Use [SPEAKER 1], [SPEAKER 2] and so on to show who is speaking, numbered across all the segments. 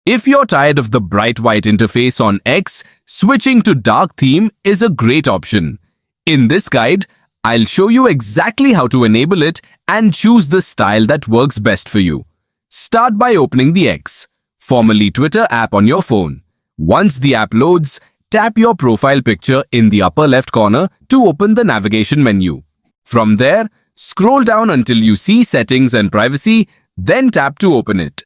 [SPEAKER 1] If you're tired of the bright white interface on X, switching to dark theme is a great option. In this guide, I'll show you exactly how to enable it and choose the style that works best for you. Start by opening the X, formerly Twitter app on your phone. Once the app loads, tap your profile picture in the upper left corner to open the navigation menu. From there, scroll down until you see Settings and Privacy, then tap to open it.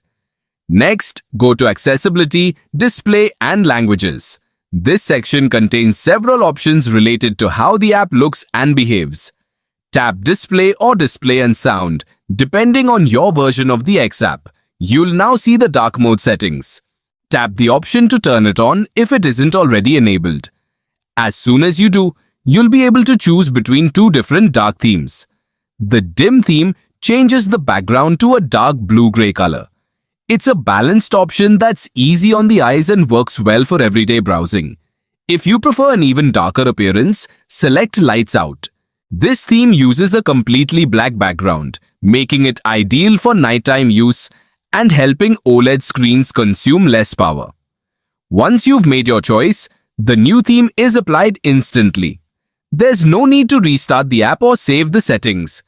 [SPEAKER 1] Next, go to Accessibility, Display and Languages. This section contains several options related to how the app looks and behaves. Tap Display or Display and Sound, depending on your version of the X app. You'll now see the dark mode settings. Tap the option to turn it on if it isn't already enabled. As soon as you do, you'll be able to choose between two different dark themes. The dim theme changes the background to a dark blue-gray color. It's a balanced option that's easy on the eyes and works well for everyday browsing. If you prefer an even darker appearance, select Lights Out. This theme uses a completely black background, making it ideal for nighttime use and helping OLED screens consume less power. Once you've made your choice, the new theme is applied instantly. There's no need to restart the app or save the settings.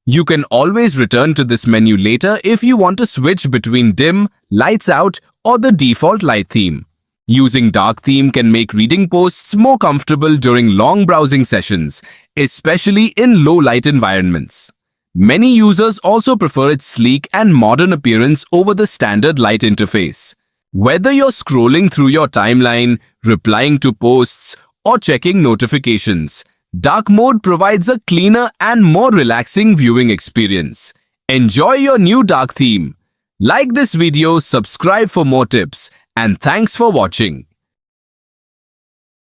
[SPEAKER 1] You can always return to this menu later if you want to switch between dim, lights out, or the default light theme. Using dark theme can make reading posts more comfortable during long browsing sessions, especially in low light environments. Many users also prefer its sleek and modern appearance over the standard light interface. Whether you're scrolling through your timeline, replying to posts, or checking notifications, dark mode provides a cleaner and more relaxing viewing experience. Enjoy your new dark theme. Like this video, subscribe for more tips, and thanks for watching.